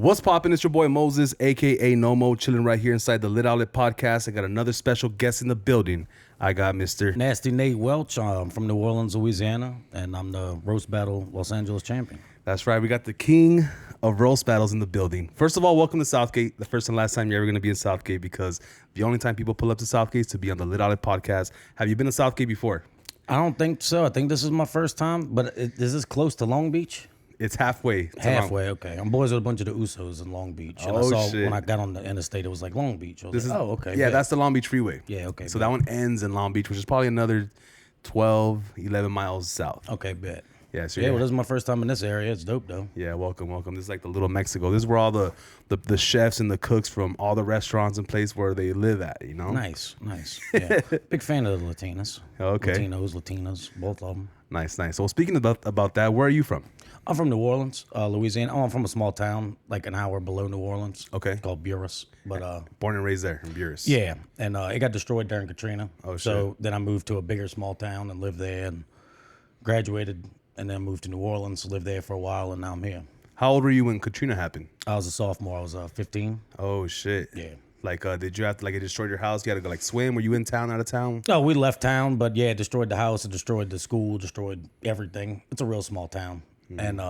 What's poppin'? It's your boy Moses, aka Knomoe, chilling right here inside the Lit Outlet Podcast. I got another special guest in the building. I got Mr. Nasty Nate Welch. I'm from New Orleans, Louisiana, and I'm the roast battle Los Angeles champion. That's right. We got the king of roast battles in the building. First of all, welcome to Southgate. The first and last time you're ever going to be in Southgate, because the only time people pull up to Southgate is to be on the Lit Outlet Podcast. Have you been to Southgate before? I don't think so. I think this is my first time, but is this close to Long Beach? It's halfway. Halfway, okay. I'm boys with a bunch of the Usos in Long Beach. And I saw when I got on the interstate, it was like Long Beach. I was like, okay. Yeah, that's the Long Beach Freeway. Yeah, okay. So that one ends in Long Beach, which is probably another 12, 11 miles south. Okay, bet. Yeah, so well, this is my first time in this area. It's dope, though. Yeah, welcome. This is like the little Mexico. This is where all the chefs and the cooks from all the restaurants and places where they live at, you know? Nice. Yeah. Big fan of the Latinas. Okay. Latinas, both of them. Nice. So speaking about that, where are you from? I'm from New Orleans, Louisiana. I'm from a small town, like an hour below New Orleans. Okay. It's called Buras. But Born and raised there in Buras. Yeah, and it got destroyed during Katrina. Oh, shit. So then I moved to a bigger small town and lived there and graduated and then moved to New Orleans, lived there for a while, and now I'm here. How old were you when Katrina happened? I was a sophomore. I was 15. Oh, shit. Yeah. Like, did you have to, like, it destroyed your house? You had to go, like, swim? Were you in town, out of town? No, we left town, but yeah, it destroyed the house, it destroyed the school, destroyed everything. It's a real small town. And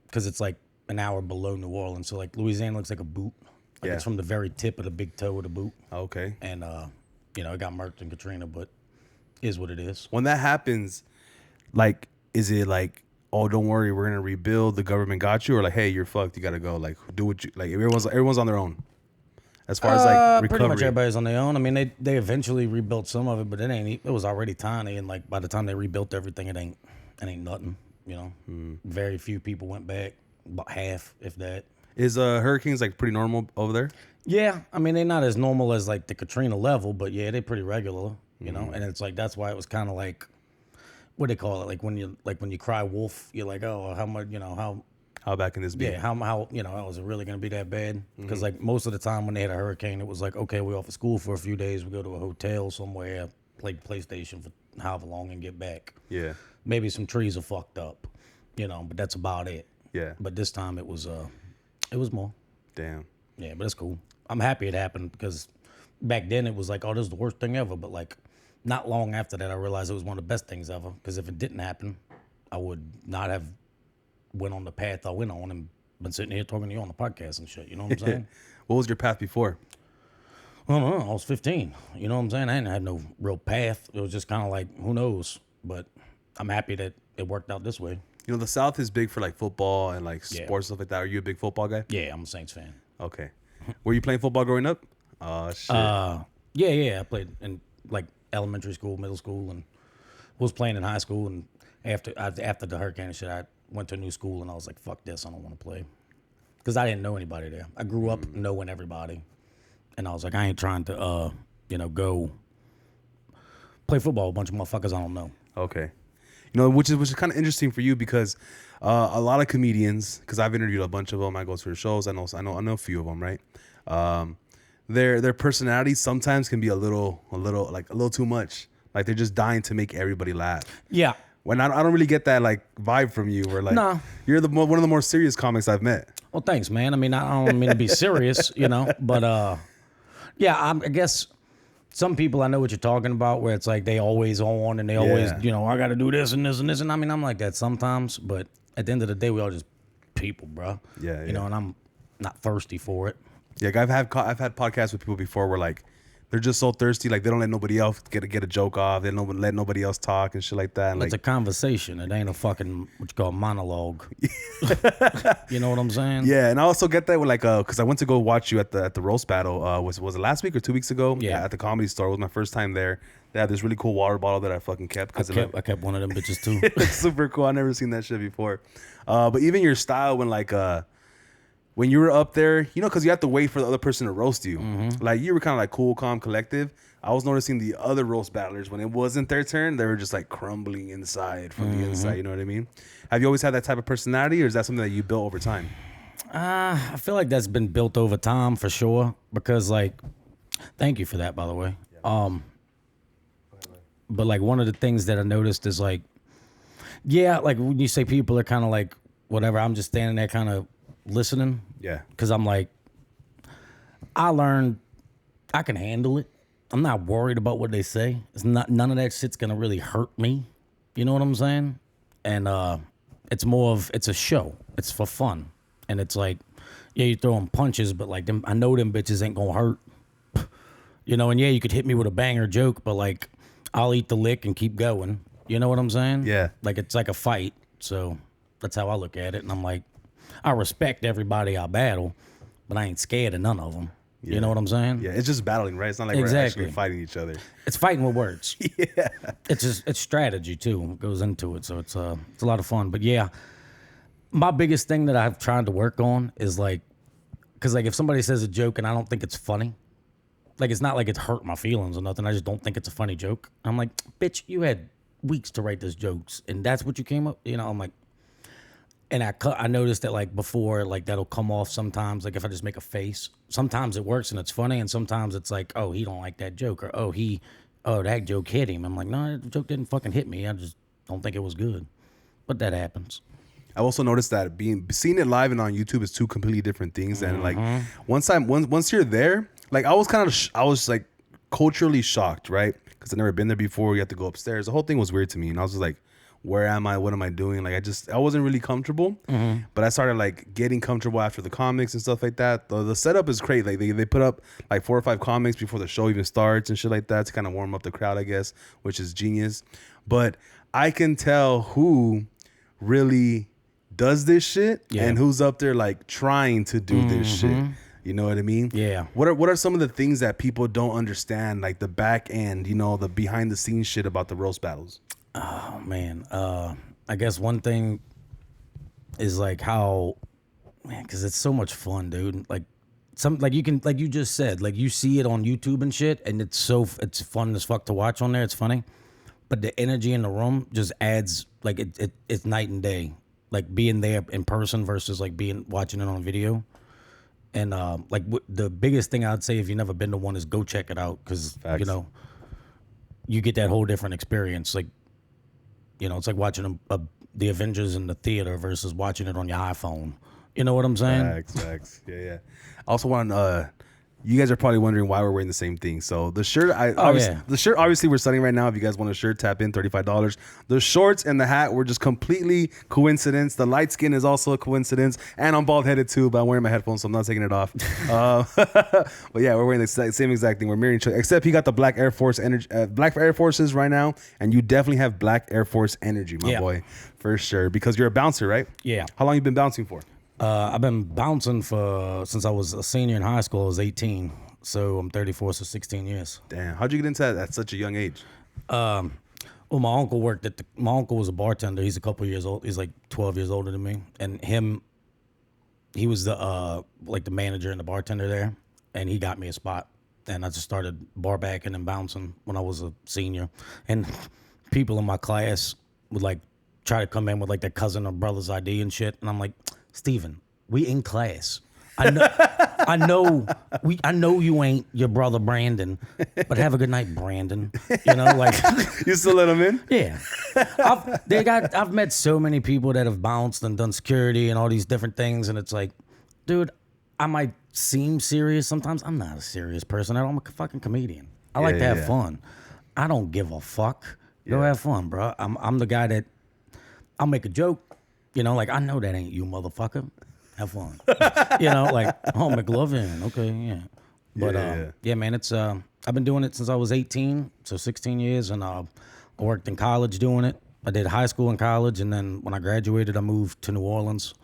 because it's like an hour below New Orleans, so like Louisiana looks like a boot. Like it's from the very tip of the big toe of the boot. Okay. And it got murked in Katrina, but is what it is. When that happens, like, is it like, oh, don't worry, we're gonna rebuild, the government got you, or like, hey, you're fucked, you gotta go, like, do what you like? Everyone's on their own as far as like recovery. Pretty much everybody's on their own. I mean, they eventually rebuilt some of it, but it was already tiny, and like by the time they rebuilt everything, it ain't nothing. You know, very few people went back, about half, if that. Is hurricanes like pretty normal over there? Yeah, I mean they're not as normal as like the Katrina level, but yeah, they're pretty regular. You know, and it's like that's why it was kind of like, what do they call it? Like when you cry wolf, you're like, oh, how much, how bad can this be? Yeah, how is it really gonna be that bad? Because like most of the time when they had a hurricane, it was like, okay, we're off of school for a few days, we go to a hotel somewhere, play PlayStation for however long, and get back. Yeah. Maybe some trees are fucked up, but that's about it. Yeah. But this time it was more. Damn. Yeah, but it's cool. I'm happy it happened because back then it was like, oh, this is the worst thing ever. But like, not long after that, I realized it was one of the best things ever. Because if it didn't happen, I would not have went on the path I went on and been sitting here talking to you on the podcast and shit. You know what I'm saying? What was your path before? I don't know. I was 15. You know what I'm saying? I didn't have no real path. It was just kind of like, who knows? But I'm happy that it worked out this way. You know, the South is big for like football and like sports, stuff like that. Are you a big football guy? Yeah, I'm a Saints fan. Okay. Were you playing football growing up? Oh, shit. Yeah. I played in like elementary school, middle school, and was playing in high school. And after the hurricane and shit, I went to a new school and I was like, fuck this, I don't want to play. Because I didn't know anybody there. I grew up knowing everybody. And I was like, I ain't trying to, go play football with a bunch of motherfuckers I don't know. Okay. Which is kind of interesting for you because a lot of comedians, because I've interviewed a bunch of them, I go to their shows, I know a few of them, right? Their personalities sometimes can be a little too much. Like they're just dying to make everybody laugh. Yeah. When I don't really get that like vibe from you, where like you're one of the more serious comics I've met. Well, thanks, man. I mean, I don't mean to be serious, but I guess. Some people I know what you're talking about, where it's like they always on and they always, I got to do this and this and this. And I mean, I'm like that sometimes, but at the end of the day, we all just people, bro. Yeah. And I'm not thirsty for it. Yeah, I've had podcasts with people before where like they're just so thirsty, like they don't let nobody else get a joke off. They don't let nobody else talk and shit like that. And it's like a conversation. It ain't a fucking what you call a monologue. You know what I'm saying? Yeah, and I also get that with like because I went to go watch you at the roast battle. Was it last week or 2 weeks ago? Yeah, at the Comedy Store. It was my first time there. They had this really cool water bottle that I fucking kept. I kept one of them bitches too. It's super cool. I never seen that shit before. But even your style when you were up there, because you have to wait for the other person to roast you. Like you were kind of like cool, calm, collective. I was noticing the other roast battlers, when it wasn't their turn, they were just like crumbling inside from the inside. You know what I mean? Have you always had that type of personality, or is that something that you built over time? I feel like that's been built over time for sure. Because like, thank you for that, by the way. But like one of the things that I noticed is like, like when you say people are kind of like whatever, I'm just standing there kind of listening. Yeah. Because I'm like, I learned I can handle it. I'm not worried about what they say. It's not none of that shit's gonna really hurt me. You know what I'm saying? And it's more of it's a show. It's for fun. And it's like, yeah, you're throwing punches, but like them, I know them bitches ain't gonna hurt. You know, and yeah, you could hit me with a banger joke, but like I'll eat the lick and keep going. You know what I'm saying? Yeah. Like it's like a fight. So that's how I look at it. And I'm like, I respect everybody I battle, but I ain't scared of none of them. Yeah. You know what I'm saying? Yeah, it's just battling, right? It's not like we're actually fighting each other. It's fighting with words. Yeah. It's strategy too. It goes into it. So it's a lot of fun. But yeah, my biggest thing that I've tried to work on is like, because like if somebody says a joke and I don't think it's funny, like it's not like it's hurt my feelings or nothing. I just don't think it's a funny joke. I'm like, bitch, you had weeks to write those jokes and that's what you came up. You know, I'm like, and I noticed that like before, like that'll come off sometimes. Like if I just make a face, sometimes it works and it's funny, and sometimes it's like, oh, he don't like that joke, or oh, that joke hit him. I'm like, no, that joke didn't fucking hit me. I just don't think it was good. But that happens. I also noticed that seeing it live and on YouTube is two completely different things. And like once you're there, like I was like culturally shocked, right? Because I've never been there before. You have to go upstairs. The whole thing was weird to me, and I was just like, where am I? What am I doing? Like I wasn't really comfortable, but I started like getting comfortable after the comics and stuff like that. The setup is great. Like they put up like 4 or 5 comics before the show even starts and shit like that to kind of warm up the crowd, I guess, which is genius. But I can tell who really does this shit and who's up there like trying to do this shit. You know what I mean? Yeah. What are some of the things that people don't understand, like the back end, you know, the behind the scenes shit about the roast battles? Oh man, I guess one thing is like how, man, because it's so much fun, dude. Like you can, like you just said, like you see it on YouTube and shit, and it's fun as fuck to watch on there. It's funny, but the energy in the room just adds like it's night and day. Like being there in person versus like watching it on video. And like the biggest thing I'd say if you've never been to one is go check it out, because you know you get that whole different experience. Like, you know, it's like watching the Avengers in the theater versus watching it on your iPhone. You know what I'm saying? Facts. Yeah. I also want you guys are probably wondering why we're wearing the same thing. So the shirt, the shirt obviously we're selling right now. If you guys want a shirt, tap in $35. The shorts and the hat were just completely coincidence. The light skin is also a coincidence, and I'm bald headed too, but I'm wearing my headphones, so I'm not taking it off. But yeah, we're wearing the same exact thing. We're mirroring each other, except he got the black Air Force energy, black Air Forces right now, and you definitely have black Air Force energy, my boy, for sure. Because you're a bouncer, right? Yeah. How long you been bouncing for? I've been bouncing since I was a senior in high school. I was 18, so I'm 34, so 16 years. Damn, how'd you get into that at such a young age? Well, my uncle my uncle was a bartender. He's a couple years old. He's like 12 years older than me, and he was the like the manager and the bartender there, and he got me a spot, and I just started bar backing and bouncing when I was a senior, and people in my class would like try to come in with like their cousin or brother's ID and shit, and I'm like, Steven, we in class. I know you ain't your brother Brandon, but have a good night, Brandon. You know, like you still let him in? Yeah. I've met so many people that have bounced and done security and all these different things, and it's like, dude, I might seem serious sometimes. I'm not a serious person. I'm a fucking comedian. I like to have fun. I don't give a fuck. Go have fun, bro. I'm the guy that I'll make a joke. You know, like, I know that ain't you, motherfucker. Have fun. You know, like, oh, McLovin. Okay, yeah. But, yeah, man, it's, I've been doing it since I was 18, so 16 years, and I worked in college doing it. I did high school and college, and then when I graduated, I moved to New Orleans.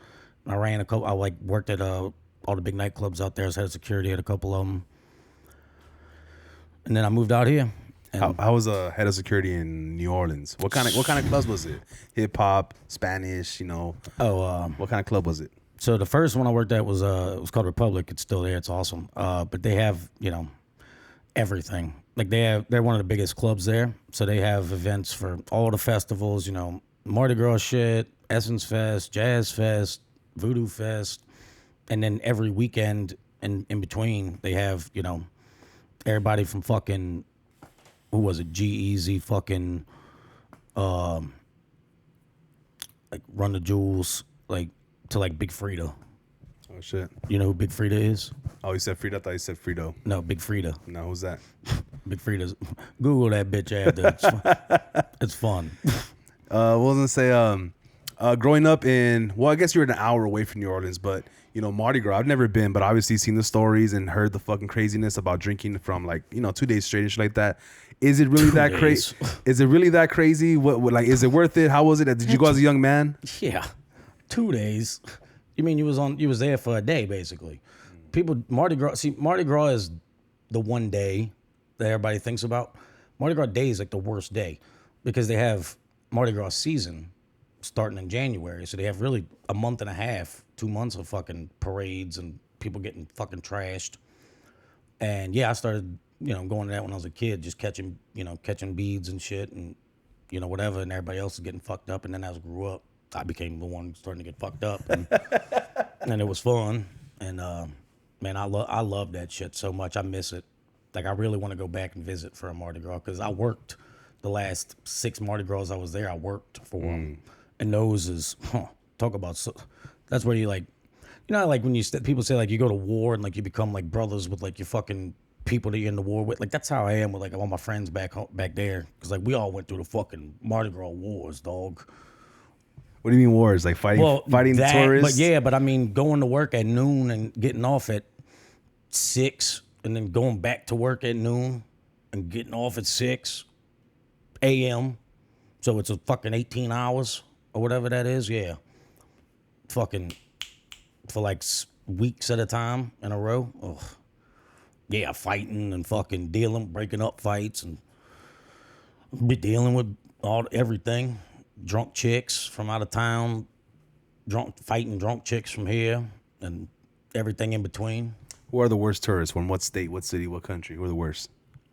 I ran I worked at all the big nightclubs out there. I was head of security at a couple of them. And then I moved out here. How was a head of security in New Orleans? What kind of clubs was it? Hip hop, Spanish, you know? What kind of club was it? So the first one I worked at was it was called Republic. It's still there. It's awesome. But they have, you know, everything. Like they're one of the biggest clubs there. So they have events for all the festivals, you know, Mardi Gras shit, Essence Fest, Jazz Fest, Voodoo Fest, and then every weekend in between they have, you know, everybody from fucking, who was it? G-Eazy, fucking, like Run the Jewels, like to like Big Frida. Oh shit. You know who Big Frida is? Oh, you said Frida. I thought you said Frito. No, Big Frida. No, who's that? Big Frida's. Google that bitch after. It's fun. What was I gonna say? Growing up in, well, I guess you're an hour away from New Orleans, but you know, Mardi Gras, I've never been, but obviously seen the stories and heard the fucking craziness about drinking from like, you know, 2 days straight and shit like that. Is it really that crazy? Is it really that crazy? What like, is it worth it? How was it? Did you go as a young man? Yeah. 2 days. You mean you was there for a day basically. People, Mardi Gras is the one day that everybody thinks about. Mardi Gras day is like the worst day because they have Mardi Gras season starting in January. So they have really a month and a half, 2 months of fucking parades and people getting fucking trashed. And yeah, I started, you know, going to that when I was a kid, just catching beads and shit and, you know, whatever. And everybody else was getting fucked up. And then as I grew up, I became the one starting to get fucked up. And, and it was fun. And, man, I love that shit so much. I miss it. Like, I really want to go back and visit for a Mardi Gras because I worked the last 6 Mardi Gras I was there. I worked for them. And those is, talk about, that's where you like, you know, like when people say like you go to war and like you become like brothers with like your fucking people that you're in the war with. Like, that's how I am with like all my friends back there. Because like we all went through the fucking Mardi Gras wars, dog. What do you mean wars? Like fighting the tourists? But I mean going to work at noon and getting off at 6 and then going back to work at noon and getting off at 6 a.m. So it's a fucking 18 hours or whatever that is. Yeah. Fucking for like weeks at a time in a row. Ugh. Yeah, fighting and fucking breaking up fights and be dealing with everything. Drunk chicks from out of town, fighting drunk chicks from here, and everything in between. Who are the worst tourists? From what state, what city, what country? Who are the worst?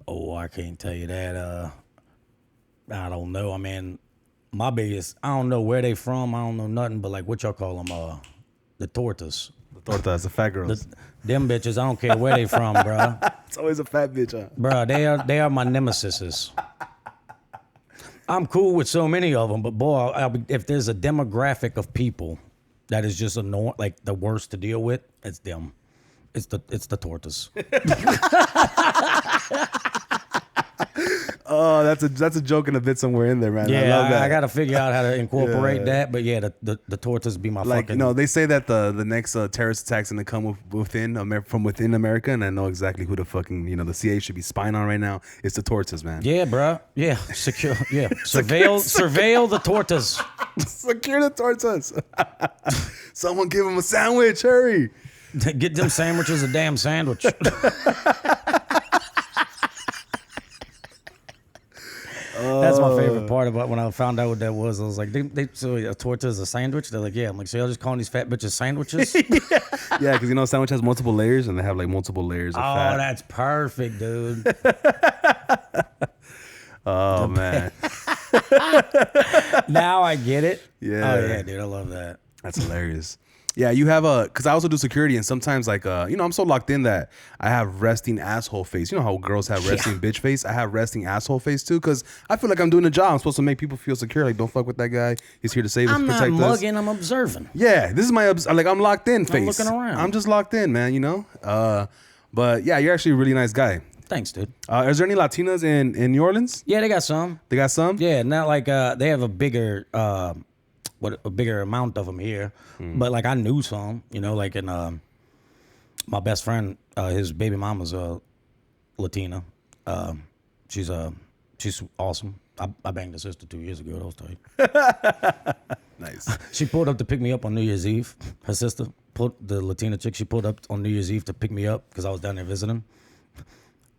Oh, I can't tell you that. I don't know. I mean, my biggest, I don't know where they from. I don't know nothing, but like what y'all call them, the Tortas. The Tortas, the fat girls. Them bitches, I don't care where they from, bro. It's always a fat bitch, huh? Bro, they are my nemesis. I'm cool with so many of them, but boy, if there's a demographic of people that is just annoying, like the worst to deal with, it's them. It's the Tortas. Oh, that's a joke and a bit somewhere in there, man. Yeah, I love that. I got to figure out how to incorporate that. But yeah, the Tortas be my like, fucking. No, they say that the next terrorist attack's gonna come from within America, and I know exactly who the fucking the CIA should be spying on right now. It's the Tortas, man. Yeah, bro. Yeah, secure. Yeah, surveil the Tortas. Secure the Tortas. Someone give him a sandwich. Hurry. Get them sandwiches a damn sandwich. That's my favorite part about when I found out what that was. I was like, so a torta is a sandwich? They're like, yeah. I'm like, so y'all just calling these fat bitches sandwiches? Yeah, because sandwich has multiple layers, and they have like multiple layers of fat. Oh, that's perfect, dude. Oh, man. Now I get it. Yeah. Oh, yeah, dude. I love that. That's hilarious. Yeah, you have because I also do security, and sometimes like I'm so locked in that I have resting asshole face. You know how girls have resting bitch face? I have resting asshole face too, because I feel like I'm doing a job. I'm supposed to make people feel secure. Like, don't fuck with that guy. He's here to save us, protect us. I'm not mugging. I'm observing. Yeah, this is my I'm locked in face. I'm looking around. I'm just locked in, man. But yeah, you're actually a really nice guy. Thanks, dude. Is there any Latinas in New Orleans? Yeah, they got some. They got some? Yeah, not like they have a bigger amount of them here, but like I knew some, like in my best friend, his baby mama's Latina. She's awesome. I banged her sister 2 years ago. That was tight. Nice. She pulled up to pick me up on New Year's Eve. Her sister, the Latina chick, she pulled up on New Year's Eve to pick me up because I was down there visiting.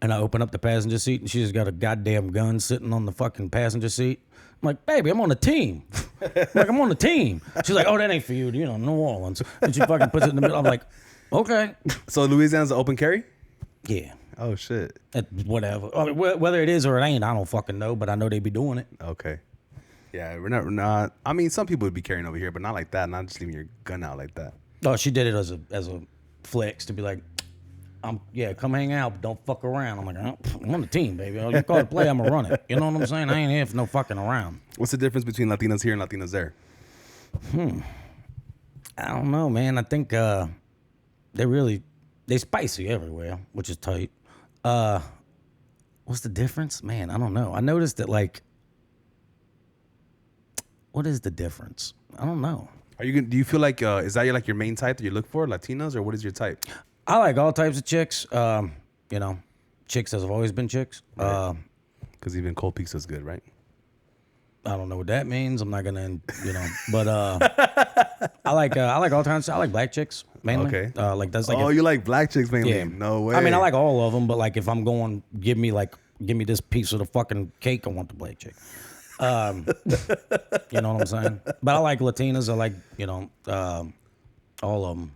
And I opened up the passenger seat, and she just got a goddamn gun sitting on the fucking passenger seat. I'm like, baby, I'm on the team. I'm on the team. She's like, oh, that ain't for you, New Orleans. And she fucking puts it in the middle. I'm like, okay. So Louisiana's an open carry? Yeah. Oh, shit. Whatever. I mean, whether it is or it ain't, I don't fucking know, but I know they be doing it. Okay. Yeah, we're not. I mean, some people would be carrying over here, but not like that. Not just leaving your gun out like that. Oh, she did it as a flex to be like, come hang out, but don't fuck around. I'm like, I'm on the team, baby. You call it play, I'm going to run it. You know what I'm saying? I ain't here for no fucking around. What's the difference between Latinas here and Latinas there? I don't know, man. I think they spicy everywhere, which is tight. What's the difference? Man, I don't know. I noticed that, like, what is the difference? I don't know. Do you feel like is that your main type that you look for, Latinas, or what is your type? I like all types of chicks. You know, chicks have always been chicks. Right. Because even cold pizza's good, right? I don't know what that means. I'm not gonna, but I like all kinds. I like black chicks mainly. Okay. Like that's like you like black chicks mainly? yeah. No way. I mean, I like all of them, but like if I'm going, give me this piece of the fucking cake. I want the black chick. You know what I'm saying? But I like Latinas. I like all of them.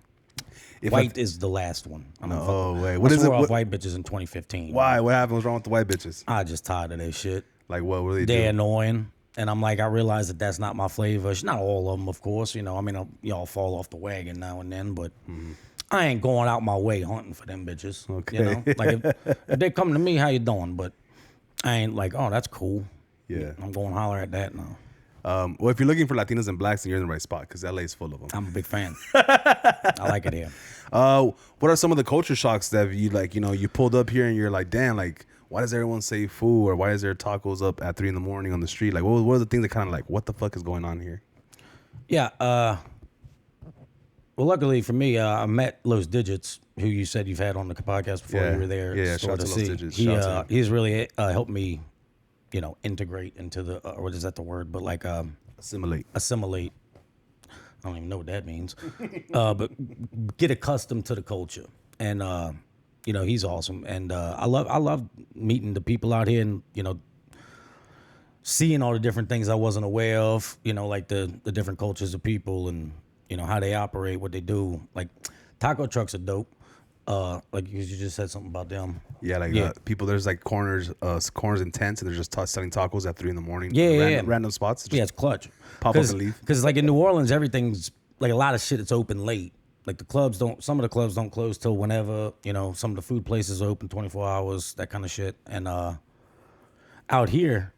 White is the last one. Wait. What is it? Off white bitches in 2015. Why? What happened? What's wrong with the white bitches? I just tired of their shit. Like what? What do they do? They're annoying. And I'm like, I realize that that's not my flavor. It's not all of them, of course. I mean, y'all fall off the wagon now and then, but I ain't going out my way hunting for them bitches. Okay. Like if they come to me, how you doing? But I ain't like, oh, that's cool. Yeah. I'm going to holler at that now. Well, if you're looking for Latinas and blacks, then you're in the right spot because LA is full of them. I'm a big fan. I like it here. What are some of the culture shocks that you pulled up here and you're like, damn, like, why does everyone say food or why is there tacos up at 3 a.m. on the street? Like, what are the things that kind of like, what the fuck is going on here? Yeah. Well, luckily for me, I met Los Digits, who you said you've had on the podcast before you were there. Yeah, shout out to Los Digits. He's really helped me, integrate into the, what is that the word? But like, Assimilate. I don't even know what that means. But get accustomed to the culture. And, he's awesome. And I love meeting the people out here and, seeing all the different things I wasn't aware of, like the different cultures of people and, how they operate, what they do. Like taco trucks are dope. Like you just said something about them. Yeah, people, there's like corners and tents, and they're just selling tacos at 3 a.m. Yeah, random spots. It's clutch. Pop up and leave. Because like in New Orleans, everything's like a lot of shit. It's open late. Like some of the clubs don't close till whenever. Some of the food places are open 24 hours, that kind of shit. And out here,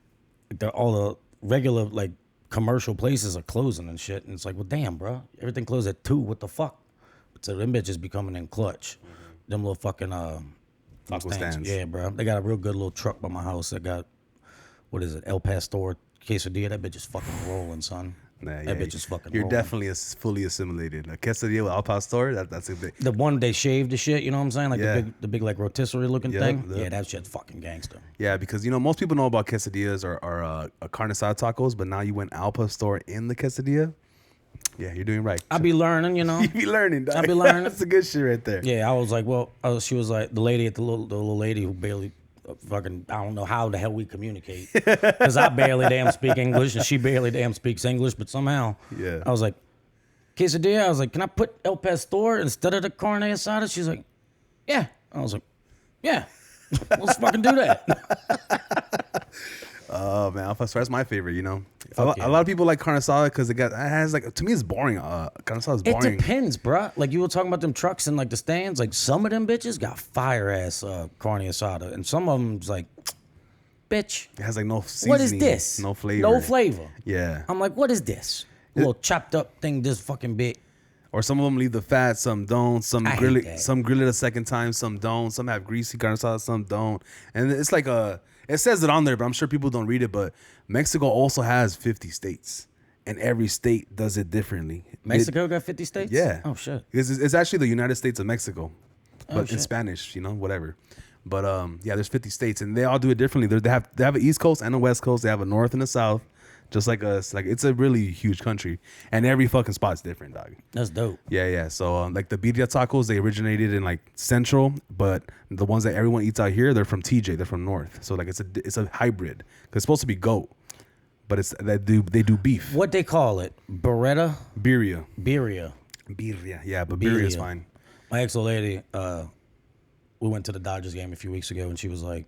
all the regular like commercial places are closing and shit. And it's like, well, damn, bro, everything closed at 2. What the fuck? So them bitches be coming in clutch. Them little fucking taco stands. Yeah, bro. They got a real good little truck by my house that got, what is it, El Pastor quesadilla. That bitch is fucking rolling, son. Nah, that bitch is fucking You're rolling. definitely fully assimilated. A quesadilla with Al Pastor, that's a big. The one they shaved the shit, you know what I'm saying? Like the big like rotisserie looking thing. Yep. Yeah, that shit's fucking gangster. Yeah, because most people know about quesadillas or carne asada tacos, but now you went Al Pastor in the quesadilla. Yeah, you're doing right. I be learning, You be learning, dog. I be learning. That's the good shit right there. Yeah, I was like, she was like the lady at the little lady who barely fucking, I don't know how the hell we communicate because I barely damn speak English and she barely damn speaks English, but somehow I was like, quesadilla. I was like, can I put El Pastor instead of the carne asada? She's like, yeah. I was like, yeah, let's fucking do that. Oh man, Al Pastor, that's my favorite. A Yeah. lot of people like carne asada because it has like, to me it's boring. Carne asada is boring. It depends, bro. Like you were talking about them trucks and like the stands. Like some of them bitches got fire ass carne asada, and some of them's like, bitch, It has like no seasoning. what is this? No flavor. No flavor. Yeah. I'm like, what is this? A little chopped up thing, this fucking bit. Or some of them leave the fat, some don't. Some I grill hate it, that. some grill it a second time, some don't. Some have greasy carne asada, some don't. And it's like it says it on there, but I'm sure people don't read it. But Mexico also has 50 states, and every state does it differently. Mexico got 50 states? Yeah. Oh, shit. It's actually the United States of Mexico, but in shit. Spanish, whatever. But yeah, there's 50 states, and they all do it differently. They have an East Coast and a West Coast. They have a North and a South, just like us. Like it's a really huge country, and every fucking spot's different, dog. That's dope. Yeah. So like the birria tacos, they originated in like Central, but the ones that everyone eats out here, they're from TJ. They're from North. So like it's a hybrid. 'Cause it's supposed to be goat, but they do beef. What they call it? Beretta? Birria. Birria. Yeah, but birria is fine. My ex-old lady, we went to the Dodgers game a few weeks ago, and she was like,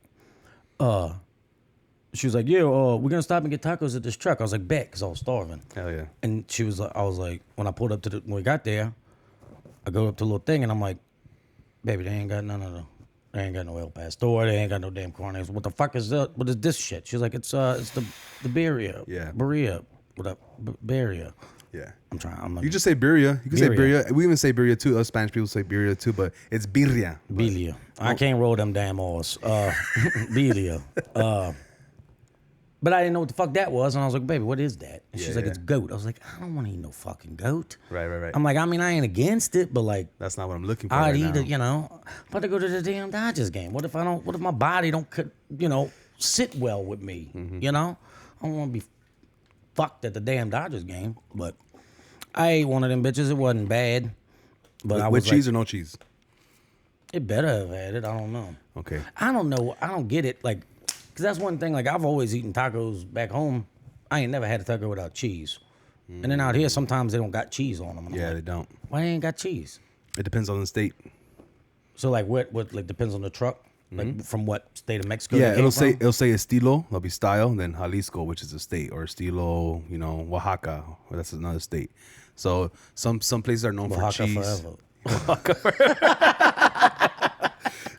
yeah, we're gonna stop and get tacos at this truck. I was like, bet, because I was starving. Hell yeah. And she was like, I was like, when I pulled up when we got there, I go up to the little thing, and I'm like, baby, they ain't got they ain't got no El Pastor, they ain't got no damn carne. What the fuck is that? What is this shit? She's like, it's the birria. Yeah. Birria. What up? Birria. Yeah. I'm You just say birria. You can say Birria. birria. We even say birria too. Us Spanish people say birria too, but it's birria. Birria. I can't roll them damn R's. Birria. But I didn't know what the fuck that was, and I was like, baby, what is that? And she's like, it's goat. I was like, I don't want to eat no fucking goat. Right. I'm like, I mean, I ain't against it, but like, That's not what I'm looking for I'd right eat now. it, you know. I'm about to go to the damn Dodgers game. What if my body don't, you know, sit well with me, you know? I don't want to be fucked at the damn Dodgers game, but I ate one of them bitches. It wasn't bad, but With cheese or no cheese? It better have had it. I don't know. Okay. I don't know. I don't get it. Like, because that's one thing. Like, I've always eaten tacos back home. I ain't never had a taco without cheese. And then out here, sometimes they don't got cheese on them. And I'm Yeah, like, they don't. why they ain't got cheese? It depends on the state. So like, what like depends on the truck. Like from what state of Mexico? Yeah, they came from? it'll say estilo, that'll be style, and then Jalisco, which is a state, or estilo, you know, Oaxaca, that's another state. So some places are known Oaxaca for cheese. forever.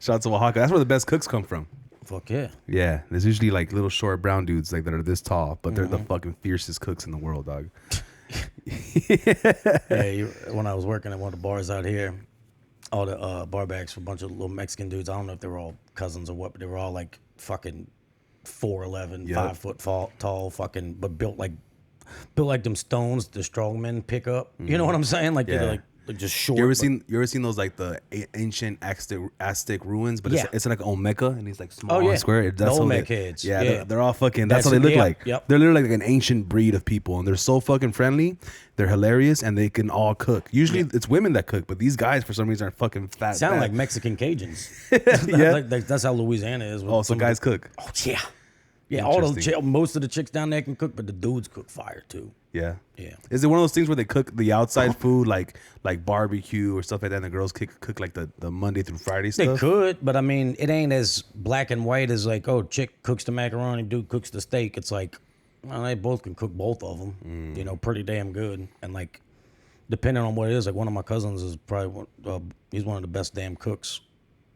Shout out to Oaxaca. That's where the best cooks come from. Fuck yeah. Yeah, there's usually like little short brown dudes like that are this tall, but they're the fucking fiercest cooks in the world, dog. Yeah, when I was working at one of the bars out here, all the barbacks were a bunch of little Mexican dudes. I don't know if they were all cousins or what, but they were all like fucking 4'11", Yep. 5 foot tall, fucking, but built like them stones the strongmen pick up. You know what I'm saying? Like Yeah. they're like just short. You ever but- seen those like the ancient Aztec ruins? But Yeah. it's like Olmeca and he's like small Oh, yeah. and square. The how Olmec they- heads. Yeah, Yeah. they're all fucking. That's how they look yeah, like. yep. They're literally like an ancient breed of people, and they're so fucking friendly. They're hilarious, and they can all cook. Usually it's women that cook, but these guys for some reason are fucking fat. Sound fat. like Mexican Cajuns. Yeah. like, that's how Louisiana is. with Oh, so some of guys the- cook. Oh yeah, yeah. All those Interesting. most of the chicks down there can cook, but the dudes cook fire too. Yeah. Yeah. Is it one of those things where they cook the outside food like barbecue or stuff like that, and the girls cook like the Monday through Friday They stuff? could, but I mean, it ain't as black and white as like, oh, chick cooks the macaroni, dude cooks the steak. It's like, well, they both can cook both of them, you know, pretty damn good. And like, depending on what it is, like one of my cousins is probably he's one of the best damn cooks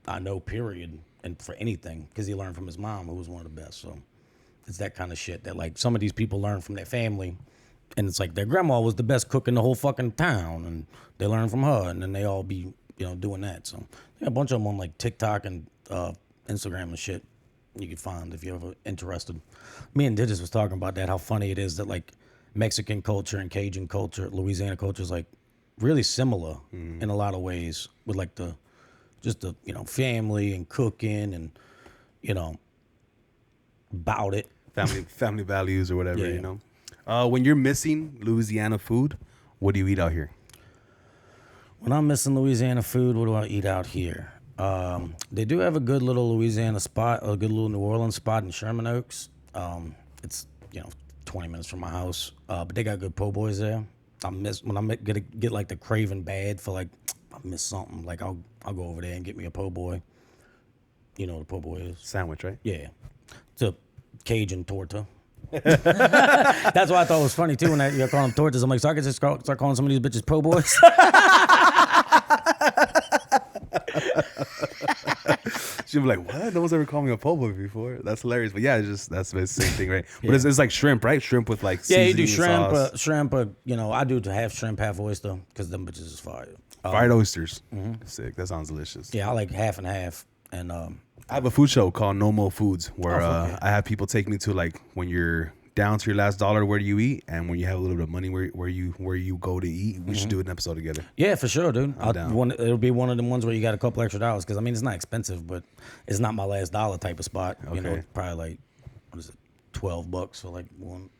I know, period, and for anything, because he learned from his mom, who was one of the best. So it's that kind of shit that like some of these people learn from their family. And it's like their grandma was the best cook in the whole fucking town, and they learn from her, and then they all be, you know, doing that. So yeah, a bunch of them on like TikTok and Instagram and shit. You can find if you're ever interested. Me and Digis was talking about that, how funny it is that like Mexican culture and Cajun culture, Louisiana culture is like really similar in a lot of ways with like the you know, family and cooking and, you know, about it. Family values or whatever, Yeah. you know. When you're missing Louisiana food, what do you eat out here? When I'm missing Louisiana food, what do I eat out here? They do have a good little Louisiana spot, a good little New Orleans spot in Sherman Oaks. It's, you know, 20 minutes from my house, but they got good po' boys there. When I'm gonna get like the craving bad for like, I miss something, like I'll go over there and get me a po' boy. You know what a po' boy is? Sandwich, right? Yeah, it's a Cajun torta. That's why I thought it was funny too when you're calling them tortas. I'm like, so I could just start calling some of these bitches po' boys. She'll be like, what? No one's ever called me a po' boy before. That's hilarious. But yeah, that's the same thing, right? But it's like shrimp, right? Shrimp with like Yeah, you do seasoning and shrimp. sauce. You know, I do half shrimp, half oyster, because them bitches is fire. Fried oysters. Sick. That sounds delicious. Yeah, I like half and half. And I have a food show called Knomoe Foods where fuck yeah. I have people take me to like when you're down to your last dollar, where do you eat? And when you have a little bit of money, where you go to eat. We should do an episode together. yeah, for sure, dude. down. It'll be one of them ones where you got a couple extra dollars, because I mean it's not expensive, but it's not my last dollar type of spot. You know, Okay. probably like what is it, $12 for like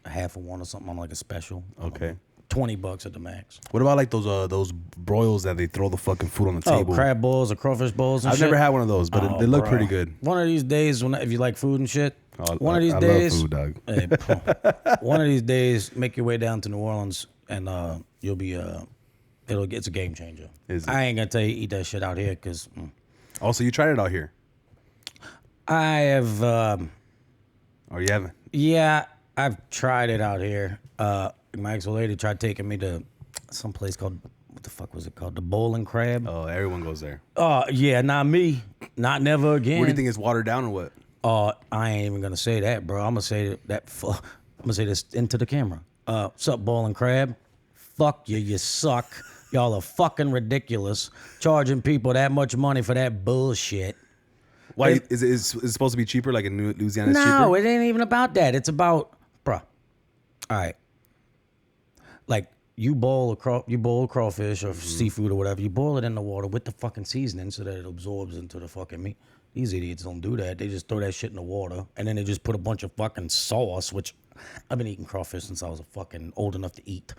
half of one or something on like a special. Okay. $20 at the max. What about like those broils that they throw the fucking food on the table? Crab balls or crawfish balls and I've shit. never had one of those, but they look bro. pretty good. One of these days, if you like food and shit, one of these I days, love food, dog. hey, one of these days, make your way down to New Orleans, and you'll be it's a game changer. Is it? I ain't gonna tell you eat that shit out here, because Also, you tried it out here, I have. or you haven't? Yeah, I've tried it out here. My ex-old lady tried taking me to some place called, what the fuck was it called? The Bowling Crab. Oh, everyone goes there. Yeah, not me. Not never again. What do you think is watered down or what? I ain't even gonna say that, bro. I'm gonna say I'm gonna say this into the camera. What's up, Bowling Crab? fuck you. You suck. Y'all are fucking ridiculous. Charging people that much money for that bullshit. Why is it supposed to be cheaper? Like in Louisiana, it's No, cheaper? it ain't even about that. It's about, bruh. All right. Like you boil crawfish or seafood or whatever. You boil it in the water with the fucking seasoning so that it absorbs into the fucking meat. These idiots don't do that. They just throw that shit in the water and then they just put a bunch of fucking sauce, which I've been eating crawfish since I was fucking old enough to eat.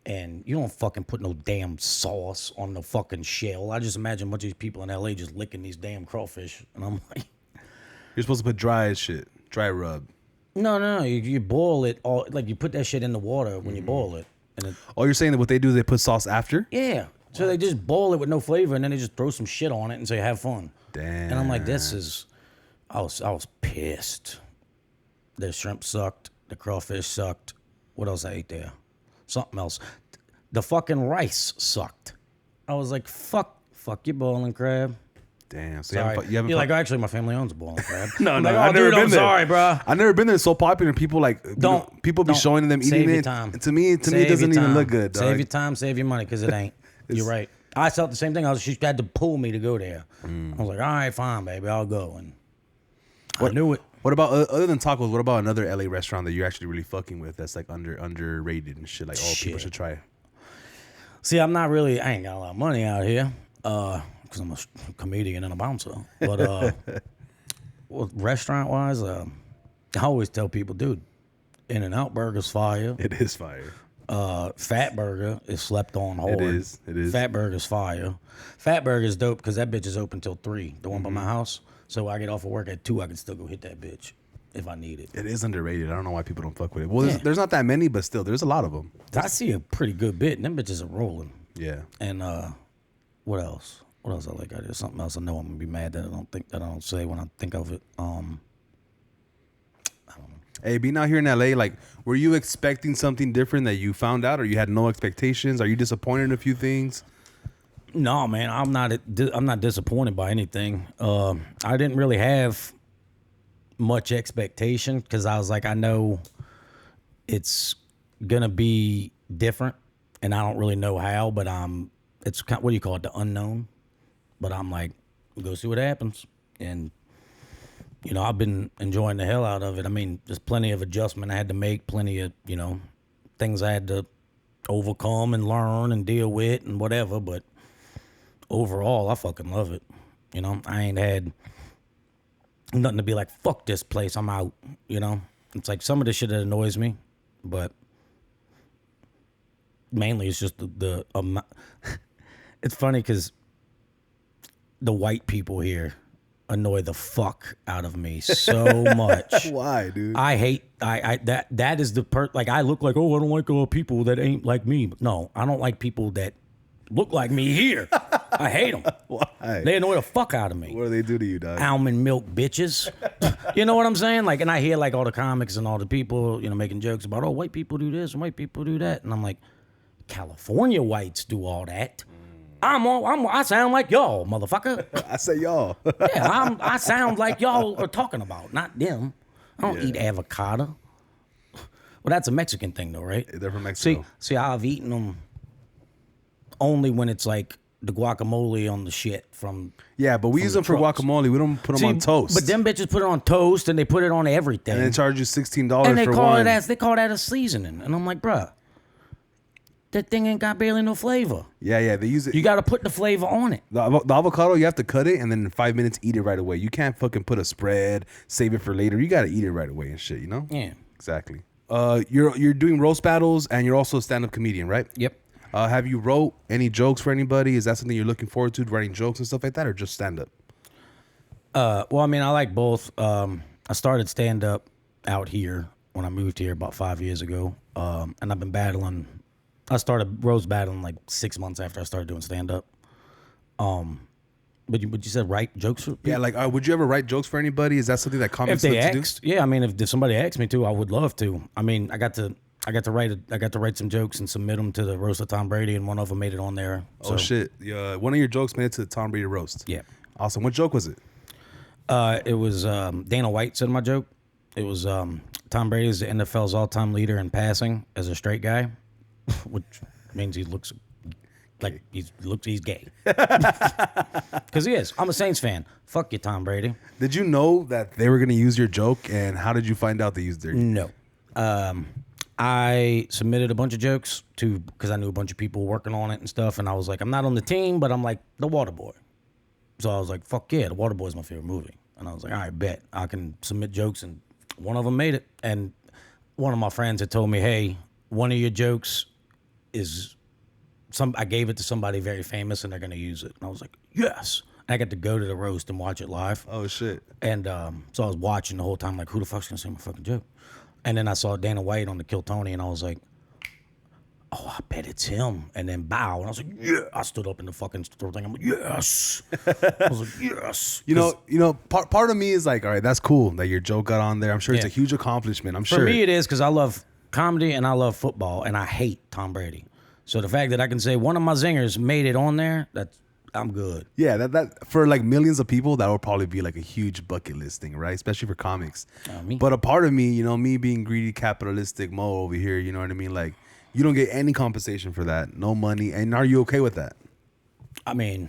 And you don't fucking put no damn sauce on the fucking shell. I just imagine a bunch of these people in LA just licking these damn crawfish. And I'm like, You're supposed to put dry shit, dry rub. no. You boil it all, like you put that shit in the water when you boil it. And Oh, you're saying that what they do is they put sauce after? yeah. So they just boil it with no flavor and then they just throw some shit on it and say, have fun. Damn. And I'm like, I was pissed. The shrimp sucked. The crawfish sucked. What else I ate there? Something else. The fucking rice sucked. I was like, fuck you, boiling crab. Damn. So Sorry. you haven't You're like, actually, my family owns a boiling crab. No, I'm no, like, I've never been I'm there. sorry, bro. I've never been there. It's so popular. People people be showing them eating Save your it. time. To me, it doesn't even look good, dog. Save your time, save your money, because it ain't. You're right. I felt the same thing. She had to pull me to go there. I was like, all right, fine, baby, I'll go. And I knew it. What about other than tacos? What about another LA restaurant that you're actually really fucking with? That's like underrated and shit. Like people should try. See, I ain't got a lot of money out here, because I'm a comedian and a bouncer. But well, restaurant wise, I always tell people, dude, In-N-Out Burger's fire. It is fire. Fat Burger is slept on hard. It is. Fat Burger's fire. Fat Burger's dope because that bitch is open till 3, the one by my house. So I get off of work at 2, I can still go hit that bitch if I need it. It is underrated. I don't know why people don't fuck with it. Well, there's not that many, but still, there's a lot of them. I see a pretty good bit, and them bitches are rolling. Yeah. And what else? What else I like? There's something else I know I'm gonna be mad that I don't say when I think of it. I don't know. Hey, being out here in LA, like, were you expecting something different that you found out, or you had no expectations? Are you disappointed in a few things? No, man, I'm not disappointed by anything. I didn't really have much expectation because I was like, I know it's gonna be different, and I don't really know how. But it's kind, what do you call it, the unknown. But I'm like, we'll go see what happens, and you know, I've been enjoying the hell out of it. I mean, there's plenty of adjustment I had to make, plenty of things I had to overcome and learn and deal with and whatever, but overall, I fucking love it. I ain't had nothing to be like, fuck this place, I'm out. It's like some of the shit that annoys me, but mainly it's just the it's funny because the white people here annoy the fuck out of me so much. Why, dude? I hate that is the like I look like, oh, I don't like people that ain't like me. No, I don't like people that look like me here. I hate them. Why? They annoy the fuck out of me. What do they do to you, dog? Almond milk bitches. You know what I'm saying? Like, and I hear like all the comics and all the people, making jokes about, oh, white people do this and white people do that. And I'm like, California whites do all that. I sound like y'all, motherfucker. I say y'all. Yeah, I sound like y'all are talking about, not them. I don't eat avocado. Well, that's a Mexican thing, though, right? They're from Mexico. See, I've eaten them only when it's like the guacamole on the shit from. Yeah, but we use them for guacamole. We don't put them on toast. But them bitches put it on toast and they put it on everything. And they charge you $16 and they for call one. they call that a seasoning. And I'm like, bruh, that thing ain't got barely no flavor. Yeah, they use it. You got to put the flavor on it. The avocado, you have to cut it and then in 5 minutes eat it right away. You can't fucking put a spread, save it for later. You got to eat it right away and shit, Yeah. Exactly. You're doing roast battles and you're also a stand-up comedian, right? Yep. Have you wrote any jokes for anybody? Is that something you're looking forward to, writing jokes and stuff like that, or just stand-up? Well, I mean, I like both. I started stand-up out here when I moved here about 5 years ago, and I've been battling. I started roast battling like 6 months after I started doing stand-up. But you said write jokes for people? Yeah, like, would you ever write jokes for anybody? Is that something that comics If they like asked, to do? yeah. I mean, if somebody asked me to, I would love to. I mean, I got to write some jokes and submit them to the roast of Tom Brady, and one of them made it on there. So. Oh shit! One of your jokes made it to the Tom Brady roast. Yeah. Awesome. What joke was it? It was Dana White said my joke. It was Tom Brady is the NFL's all-time leader in passing as a straight guy, which means he looks like he's gay. Because he is. I'm a Saints fan. Fuck you, Tom Brady. Did you know that they were going to use your joke, and how did you find out they used their? No. I submitted a bunch of jokes because I knew a bunch of people working on it and stuff, and I was like, I'm not on the team, but I'm like the Water Boy. So I was like, fuck yeah, the Water Boy is my favorite movie. And I was like, all right, bet. I can submit jokes, and one of them made it. And one of my friends had told me, hey, one of your jokes is I gave it to somebody very famous, and they're going to use it. And I was like, yes. And I got to go to the roast and watch it live. Oh, shit. And so I was watching the whole time, like, who the fuck's going to say my fucking joke? And then I saw Dana White on the Kill Tony, and I was like, oh, I bet it's him. And then bow. And I was like, yeah. I stood up in the fucking store thing. I'm like, yes. I was like, yes. You know, part of me is like, all right, that's cool that your joke got on there. I'm sure it's a huge accomplishment. I'm sure. For me, it is because I love comedy and I love football, and I hate Tom Brady. So the fact that I can say one of my zingers made it on there, I'm good. Yeah, that for like millions of people, that would probably be like a huge bucket list thing, right? Especially for comics. But a part of me, you know, me being greedy, capitalistic Mo over here, you know what I mean? Like, you don't get any compensation for that, no money. And are you okay with that? I mean,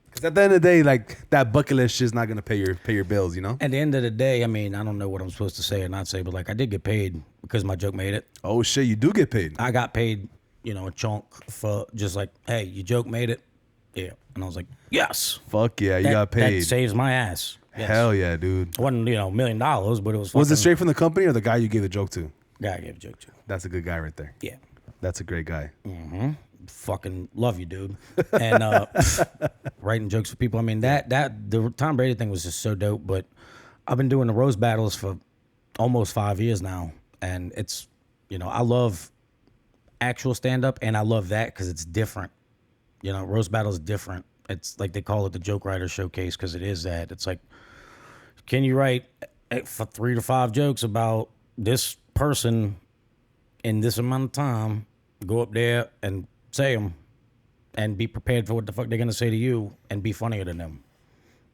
because at the end of the day, like, that bucket list shit's not gonna pay your bills, you know? At the end of the day, I mean, I don't know what I'm supposed to say or not say, but like, I did get paid because my joke made it. Oh shit, you do get paid. I got paid, you know, a chunk for just like, hey, your joke made it. Yeah. And I was like, yes. Fuck yeah, you got paid. That saves my ass. Yes. Hell yeah, dude. It wasn't, you know, $1 million, but it was. Was it straight from the company or the guy you gave the joke to? Guy I gave a joke to. That's a good guy right there. Yeah. That's a great guy. Mm-hmm. Fucking love you, dude. And writing jokes for people. I mean, the Tom Brady thing was just so dope. But I've been doing the roast battles for almost 5 years now, and it's, you know, I love actual stand up, and I love that because it's different. You know, roast battle is different. It's like they call it the joke writer showcase because it is that. It's like, can you write for 3 to 5 jokes about this person in this amount of time? Go up there and say them, and be prepared for what the fuck they're gonna say to you, and be funnier than them.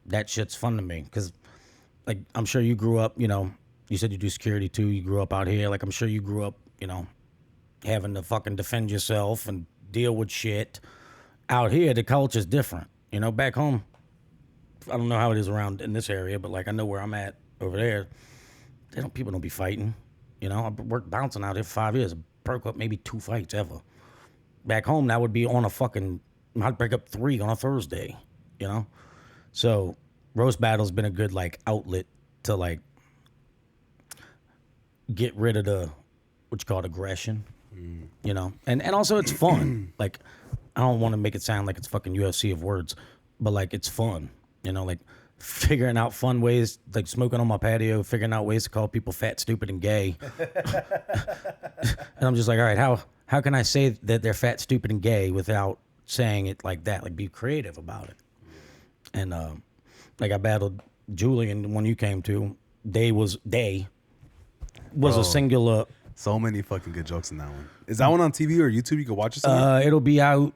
That shit's fun to me because, like, I'm sure you grew up. You know, you said you do security too. You grew up out here. Like, I'm sure you grew up, you know, having to fucking defend yourself and deal with shit. Out here, the culture's different. You know, back home, I don't know how it is around in this area, but like I know where I'm at over there. People don't be fighting. You know, I worked bouncing out here for 5 years. Broke up maybe 2 fights ever. Back home, that would be on a fucking. I'd break up 3 on a Thursday. You know, so roast battle's been a good like outlet to like get rid of the what you call it, aggression. You know, and also it's fun. Like, I don't want to make it sound like it's fucking UFC of words, but like it's fun. You know, like figuring out fun ways, like smoking on my patio, figuring out ways to call people fat, stupid, and gay. And I'm just like, all right, how can I say that they're fat, stupid, and gay without saying it like that? Like, be creative about it. And like I battled Julian when you came to. Day was a singular. So many fucking good jokes in that one. Is that one on TV or YouTube? You can watch it somewhere? It'll be out.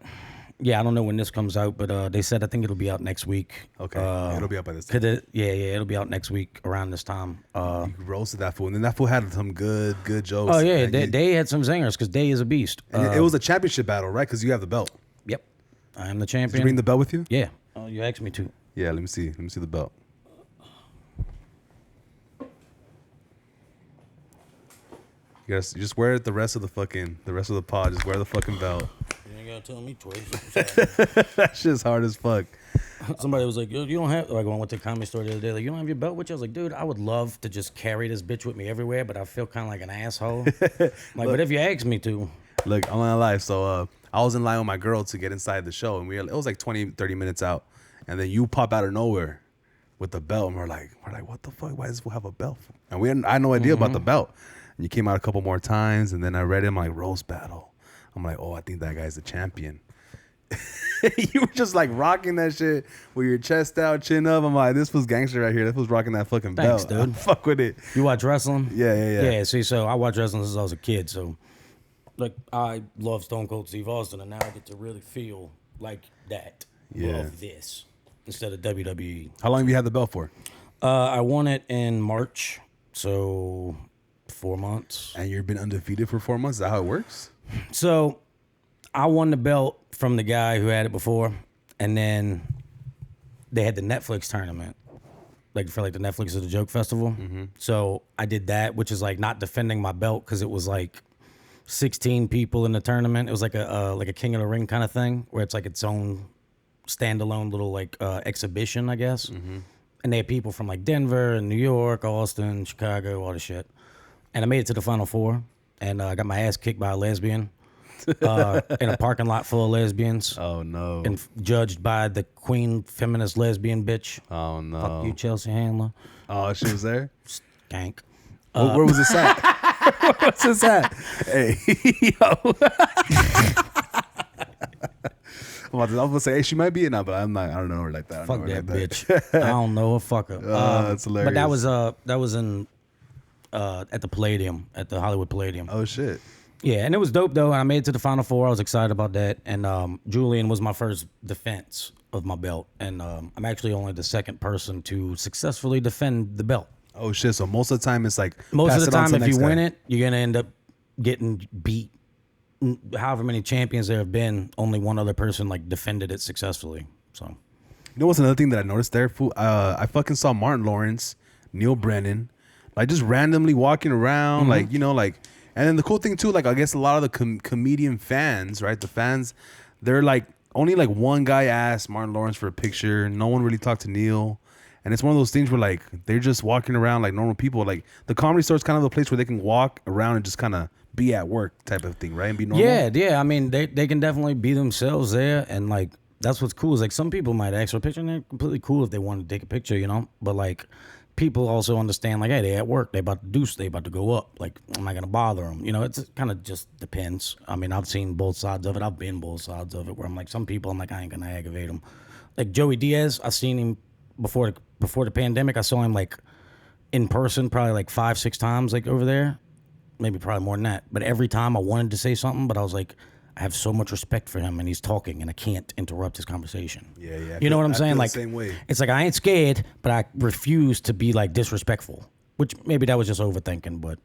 Yeah, I don't know when this comes out, but they said I think it'll be out next week. Okay, it'll be out by this time. It'll be out next week around this time. You roasted that fool, and then that fool had some good jokes. Oh yeah, Day had some zingers because Day is a beast. And it was a championship battle, right? Because you have the belt. Yep, I am the champion. Did you bring the belt with you? Yeah. Oh, you asked me to. Yeah, let me see the belt. You just wear it the rest of the pod. Just wear the fucking belt. You ain't gotta tell me twice. That shit's hard as fuck. Somebody was like, "You don't have." Like when I went to the comedy store the other day, like, "You don't have your belt with you?" I was like, "Dude, I would love to just carry this bitch with me everywhere, but I feel kind of like an asshole." But if you ask me to. Look, I'm not alive. So I was in line with my girl to get inside the show, and it was like 20, 30 minutes out, and then you pop out of nowhere with the belt, and we're like, what the fuck? Why does this fool have a belt? And I had no idea about the belt. And you came out a couple more times, and then I read him like roast battle. I'm like, oh, I think that guy's the champion. You were just like rocking that shit with your chest out, chin up. I'm like, this was gangster right here. This was rocking that fucking Thanks, belt. dude. Fuck with it. You watch wrestling? Yeah. Yeah, see, so I watched wrestling since I was a kid. So, like, I love Stone Cold Steve Austin, and now I get to really feel like that. Yeah. Love this instead of WWE. How long have you had the belt for? I won it in March, so 4 months. And you've been undefeated for 4 months? Is that how it works? So I won the belt from the guy who had it before, and then they had the Netflix tournament, like for like the Netflix of the Joke Festival. So I did that, which is like not defending my belt because it was like 16 people in the tournament. It was like a King of the Ring kind of thing where it's like its own standalone little like exhibition, I guess. And they had people from like Denver and New York, Austin, Chicago, all the shit. And I made it to the Final Four, and I got my ass kicked by a lesbian in a parking lot full of lesbians. Oh no! And judged by the queen feminist lesbian bitch. Oh no! Fuck you, Chelsea Handler. Oh, she was there. Skank. Where was this at? Where was this at? Hey, yo. I was gonna say, hey, she might be in now, but I'm not. I don't know her like that. Fuck that bitch. I don't know her. Fuck her. That's hilarious. But that was in at the Palladium, at the Hollywood Palladium. Oh shit. Yeah, and it was dope though. And I made it to the Final Four. I was excited about that. And Julian was my first defense of my belt, and I'm actually only the second person to successfully defend the belt. Oh shit. So most of the time it's like Most of the time, if you win guy. it, you're gonna end up getting beat. However many champions there have been, only one other person like defended it successfully. So, You know what's another thing that I noticed there? Fool? I fucking saw Martin Lawrence, Neil Brennan, like just randomly walking around, like, you know, like, and then the cool thing too, like, I guess a lot of the comedian fans, right? The fans, they're like, only like one guy asked Martin Lawrence for a picture. No one really talked to Neil. And it's one of those things where like, they're just walking around like normal people. Like the Comedy Store is kind of the place where they can walk around and just kind of be at work type of thing, right? And be normal. yeah. I mean, they can definitely be themselves there, and like that's what's cool. Is like some people might ask for a picture, and they're completely cool if they want to take a picture, you know. But like people also understand, like, hey, they at work, they about to go up. Like, I'm not gonna bother them, you know. It's kind of just depends. I mean, I've seen both sides of it. I've been both sides of it. Where I'm like, some people, I'm like, I ain't gonna aggravate them. Like Joey Diaz, I seen him before the pandemic. I saw him like in person probably like 5-6 times, like over there. Maybe probably more than that. But every time I wanted to say something, but I was like, I have so much respect for him, and he's talking, and I can't interrupt his conversation. Yeah. You know what I'm saying? Like, the same way. It's like I ain't scared, but I refuse to be like disrespectful. Which maybe that was just overthinking, but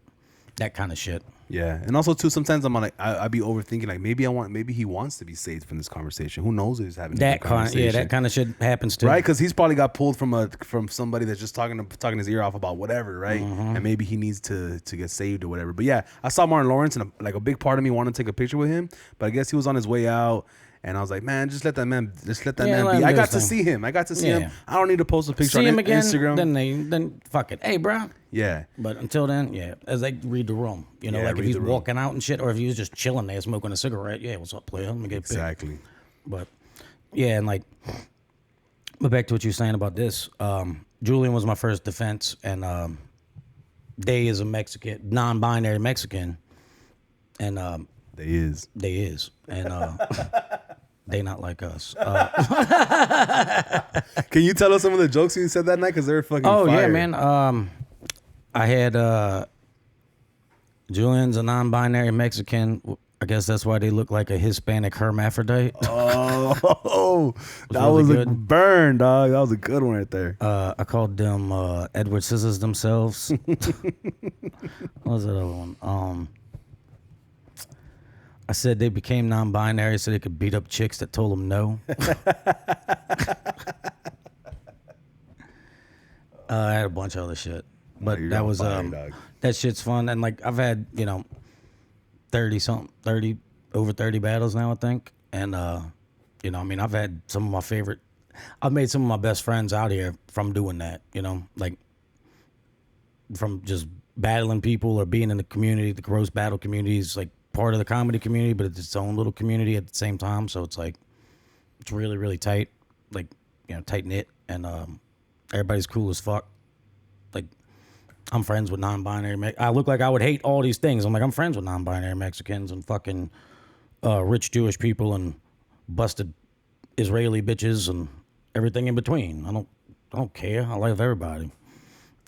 that kind of shit. Yeah, and also too, sometimes I'm like, I be overthinking. Like maybe he wants to be saved from this conversation. Who knows if he's having That a conversation? that kind of shit happens too. Right, because he's probably got pulled from somebody that's just talking his ear off about whatever, right? And maybe he needs to get saved or whatever. But yeah, I saw Martin Lawrence, and like a big part of me wanted to take a picture with him, but I guess he was on his way out. And I was like, man, just let that man be. I got to see him. I don't need to post a picture See on him again, Instagram. then fuck it. Hey, bro. Yeah. But until then, yeah, as they read the room, you know, Yeah, like if read he's the room. walking out and shit, or if he was just chilling there smoking a cigarette, yeah, what's up, player? Let me get a pic. Exactly. But yeah, and like, but back to what you're saying about this. Julian was my first defense, and Day is a Mexican, non-binary Mexican, and They is. and they not like us. Can you tell us some of the jokes you said that night? Because they're fucking Oh fire. yeah, man. I had Julian's a non-binary Mexican. I guess that's why they look like a Hispanic hermaphrodite. Oh, that really was a good. burn, dog. That was a good one right there. I called them Edward Scissors themselves. What was that other one? I said they became non-binary so they could beat up chicks that told them no. I had a bunch of other shit, but you're that on was fire, dog. that shit's fun. And like I've had 30 over 30 battles now, I think. And I mean, I've had I've made some of my best friends out here from doing that. Like from just battling people or being in the community. The gross battle community is like part of the comedy community, but it's its own little community at the same time. So it's like, it's really, really tight, like, tight knit, and everybody's cool as fuck. Like, I'm friends with non-binary. I look like I would hate all these things. I'm like, I'm friends with non-binary Mexicans and fucking rich Jewish people and busted Israeli bitches and everything in between. I don't care. I love everybody,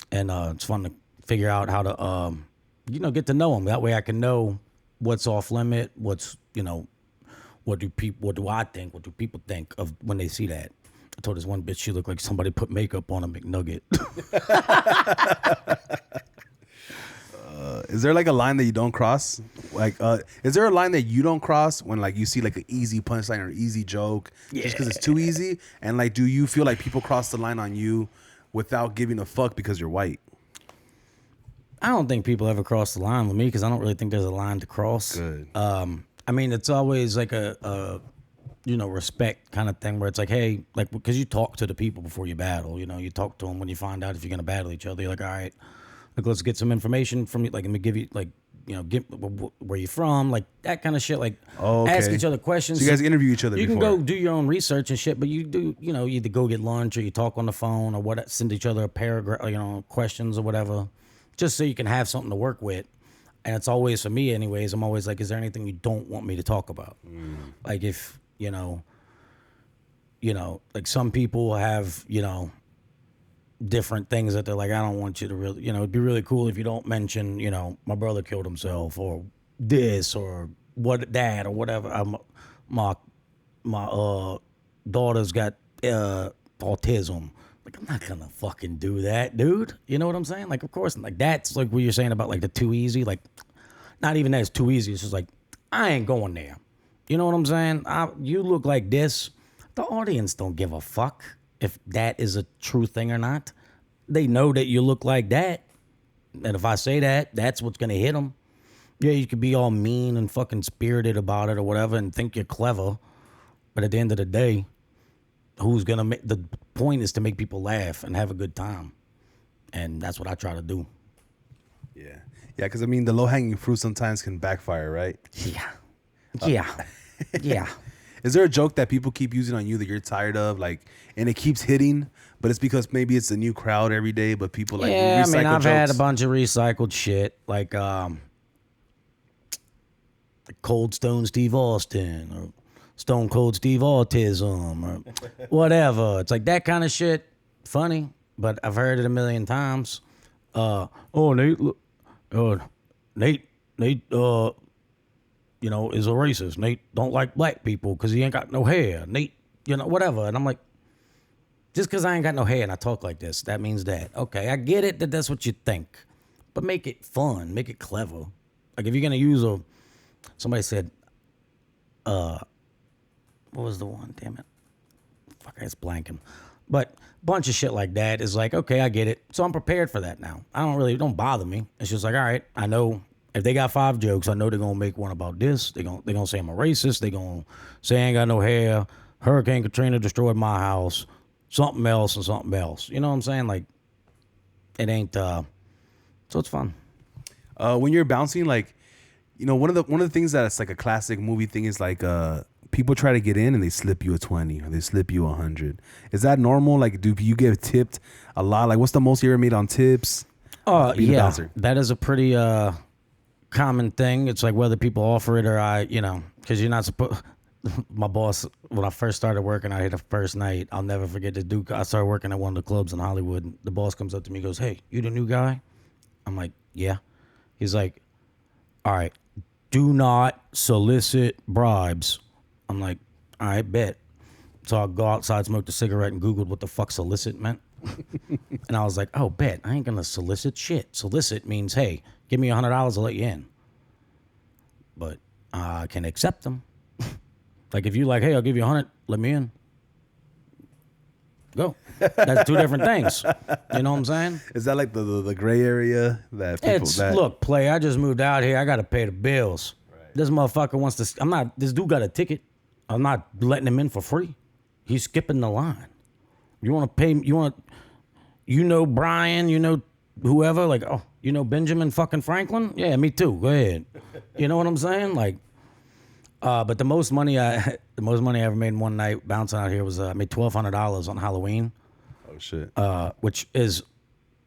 and it's fun to figure out how to get to know them. That way I can know what's off limit, what do people think of when they see that. I told this one bitch she looked like somebody put makeup on a McNugget. Is there like a line that you don't cross Like, is there a line that you don't cross when like you see like an easy punchline or easy joke just because it's too easy? And like, do you feel like people cross the line on you without giving a fuck because you're white? I don't think people ever cross the line with me because I don't really think there's a line to cross. Good. I mean, it's always like a respect kind of thing where it's like, hey, like, because you talk to the people before you battle. You talk to them when you find out if you're gonna battle each other. You're like, all right, like, let's get some information from you. Like, let me give you like, get where you from, like that kind of shit. Like, ask each other questions. So you guys interview each other. You before. can go do your own research and shit, but you do, you either go get lunch or you talk on the phone or what, send each other a paragraph, questions or whatever, just so you can have something to work with. And it's always, for me anyways, I'm always like, is there anything you don't want me to talk about? Like if, like some people have, different things that they're like, I don't want you to really, it'd be really cool if you don't mention, my brother killed himself or this or that or whatever. My daughter's got autism. Like, I'm not gonna fucking do that, dude. You know what I'm saying? Like, of course, like that's like what you're saying about like the too easy. Like, not even that it's too easy. It's just like, I ain't going there. You know what I'm saying? You look like this. The audience don't give a fuck if that is a true thing or not. They know that you look like that. And if I say that, that's what's gonna hit them. Yeah, you could be all mean and fucking spirited about it or whatever and think you're clever. But at the end of the day, who's gonna make the point is to make people laugh and have a good time, and that's what I try to do. Yeah, because I mean, the low-hanging fruit sometimes can backfire, right? Yeah. Is there a joke that people keep using on you that you're tired of, like, and it keeps hitting, but it's because maybe it's a new crowd every day, but people like recycle I mean, I've jokes? had a bunch of recycled shit, like Cold Stone Steve Austin or Stone Cold Steve Autism or whatever. It's like that kind of shit. Funny, but I've heard it a million times. Nate, Nate, is a racist. Nate don't like black people because he ain't got no hair. Nate, whatever. And I'm like, just because I ain't got no hair and I talk like this, that means that. Okay, I get it that that's what you think, but make it fun, make it clever. Like if you're gonna use somebody said, what was the one? Damn it. Fuck, it's blanking. But a bunch of shit like that is like, okay, I get it. So I'm prepared for that now. Don't bother me. It's just like, all right, I know if they got 5 jokes, I know they're going to make one about this. They're going to say I'm a racist. They're going to say I ain't got no hair. Hurricane Katrina destroyed my house. Something else and something else. You know what I'm saying? Like, it ain't, so it's fun. When you're bouncing, like, one of the things that's like a classic movie thing is like, people try to get in and they slip you a 20 or they slip you 100. Is that normal? Like, do you get tipped a lot? Like, what's the most you ever made on tips? Yeah, that is a pretty common thing. It's like whether people offer it or because you're not supposed. My boss, when I first started working out here the first night, I'll never forget this dude. I started working at one of the clubs in Hollywood. The boss comes up to me and goes, "Hey, you the new guy?" I'm like, "Yeah." He's like, "All right, do not solicit bribes." I'm like, all right, bet. So I go outside, smoked a cigarette, and Googled what the fuck solicit meant. And I was like, oh, bet. I ain't going to solicit shit. Solicit means, hey, give me $100, I'll let you in. But I can accept them. Like, if you like, hey, I'll give you 100, let me in. Go. That's 2 different things. You know what I'm saying? Is that like the gray area that people... Look, play, I just moved out here. I got to pay the bills. Right. This motherfucker wants to... This dude got a ticket. I'm not letting him in for free. He's skipping the line. You want to pay... Brian, whoever. Like, oh, Benjamin fucking Franklin? Yeah, me too. Go ahead. You know what I'm saying? Like... but the most money I ever made in one night bouncing out here was I made $1,200 on Halloween. Oh shit! Which is,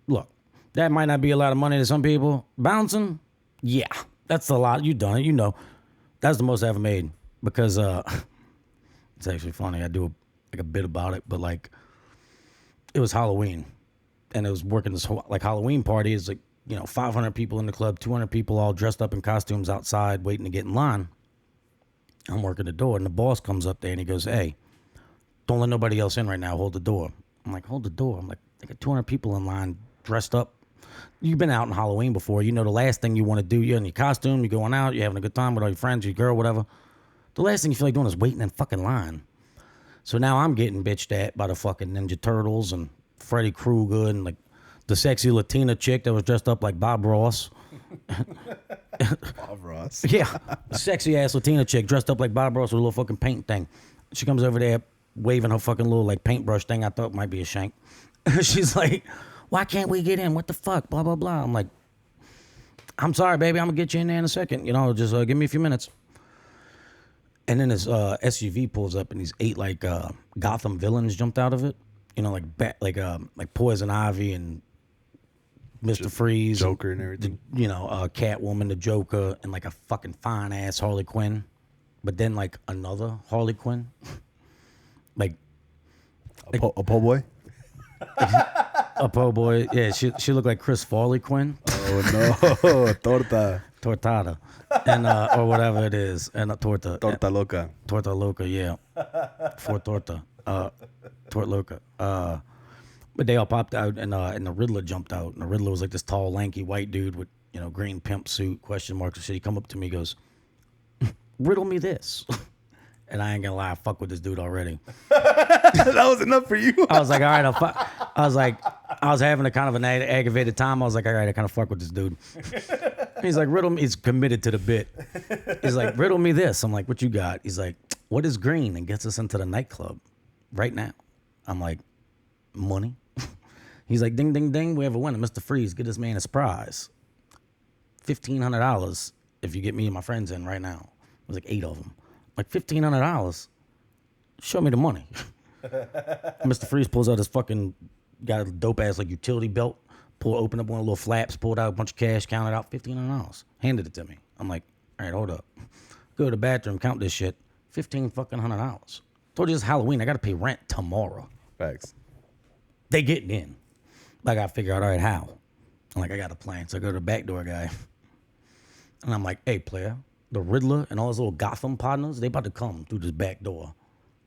look, that might not be a lot of money to some people. Bouncing, yeah, that's a lot. You done it, That's the most I ever made because it's actually funny. I do a bit about it, but like, it was Halloween, and it was working this whole Halloween party. Is 500 people in the club, 200 people all dressed up in costumes outside waiting to get in line. I'm working the door, and the boss comes up there, and he goes, hey, don't let nobody else in right now. Hold the door. I'm like, hold the door. I'm like, I got 200 people in line dressed up. You've been out on Halloween before. You know the last thing you want to do, you're in your costume, you're going out, you're having a good time with all your friends, your girl, whatever. The last thing you feel like doing is waiting in fucking line. So now I'm getting bitched at by the fucking Ninja Turtles and Freddy Krueger and like the sexy Latina chick that was dressed up like Bob Ross. Bob Ross. Yeah. Sexy ass Latina chick dressed up like Bob Ross with a little fucking paint thing. She comes over there waving her fucking little like paintbrush thing I thought might be a shank. She's like, why can't we get in? What the fuck? Blah, blah, blah. I'm like, I'm sorry, baby. I'm going to get you in there in a second. You know, just give me a few minutes. And then this SUV pulls up and these 8 like Gotham villains jumped out of it. You know, like Poison Ivy and Mr. Freeze. Joker and everything. You know, Catwoman, the Joker, and like a fucking fine ass Harley Quinn. But then like another Harley Quinn. like a po' boy? A po' boy. Yeah, she looked like Chris Farley Quinn. Oh no. Tortada. And or whatever it is. And a torta. Torta loca. Torta loca, yeah. For torta. Tort loca. But they all popped out and the Riddler jumped out. And the Riddler was like this tall, lanky white dude with, you know, green pimp suit, question marks and shit. He come up to me, goes, riddle me this. And I ain't gonna lie, I fuck with this dude already. That was enough for you. I was like, all right, I was having a kind of an aggravated time. I was like, all right, I kind of fuck with this dude. He's like, riddle me. He's committed to the bit. He's like, riddle me this. I'm like, what you got? He's like, what is green and gets us into the nightclub right now? I'm like, money. He's like, ding, ding, ding. We have a winner. Mr. Freeze, get this man a surprise. $1,500 if you get me and my friends in right now. It was like 8 of them. Like $1,500. Show me the money. Mr. Freeze pulls out his fucking, got a dope ass like utility belt. Opened up one of the little flaps, pulled out a bunch of cash, counted out $1,500. Handed it to me. I'm like, all right, hold up. Go to the bathroom, count this shit. $1,500. Told you it's Halloween. I got to pay rent tomorrow. Facts. They getting in. I got to figure out, all right, how? I'm like, I got a plan. So I go to the back door guy. And I'm like, hey, player, the Riddler and all his little Gotham partners, they about to come through this back door.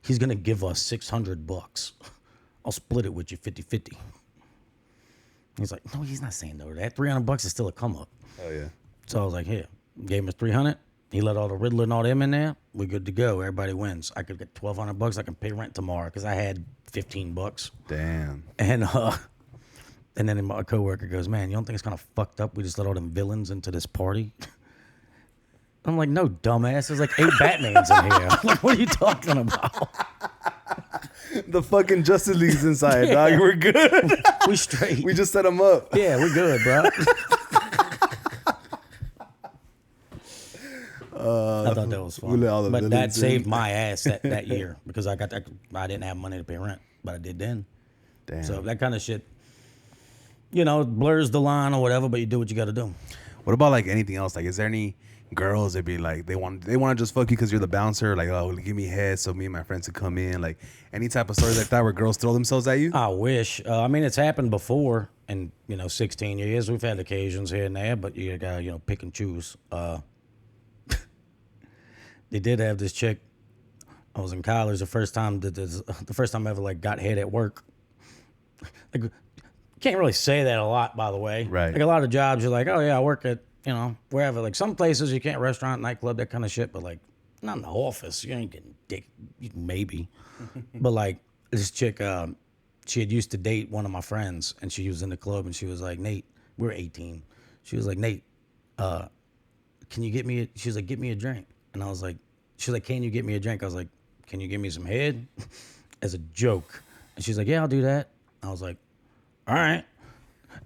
He's going to give us $600. I'll split it with you 50-50. He's like, no, he's not saying no to that. $300 is still a come up. Oh, yeah. So I was like, here, gave him his $300. He let all the Riddler and all them in there. We're good to go. Everybody wins. I could get $1,200. I can pay rent tomorrow because I had $15. Damn. And then my coworker goes, man, you don't think it's kind of fucked up? We just let all them villains into this party. I'm like, no, dumbass. There's like 8 Batmans in here. Like, what are you talking about? The fucking Justice League's inside, dog. We're good. We straight. We just set them up. Yeah, we're good, bro. I thought that was fun. But that saved my ass that year because I didn't have money to pay rent, but I did then. Damn. So that kind of shit, you know, blurs the line or whatever, but you do what you got to do. What about like anything else? Like, is there any girls that be like they want to just fuck you because you're the bouncer? Like, oh, give me head so me and my friends could come in. Like, any type of stories like that where girls throw themselves at you? I wish. I mean, it's happened before in 16 years. We've had occasions here and there, but you gotta pick and choose. They did have this chick. I was in college the first time I ever like got head at work. Like, can't really say that a lot, by the way. Right. Like a lot of jobs, you're like, oh yeah, I work at wherever. Like some places you can't, restaurant, nightclub, that kind of shit. But like, not in the office. You ain't getting dick, maybe. But like this chick, she had used to date one of my friends, and she was in the club, and she was like, Nate, we were 18. She was like, Nate, can you get me? She was like, get me a drink. And I was like, she was like, can you get me a drink? I was like, can you give me some head? As a joke. And she's like, yeah, I'll do that. I was like, all right.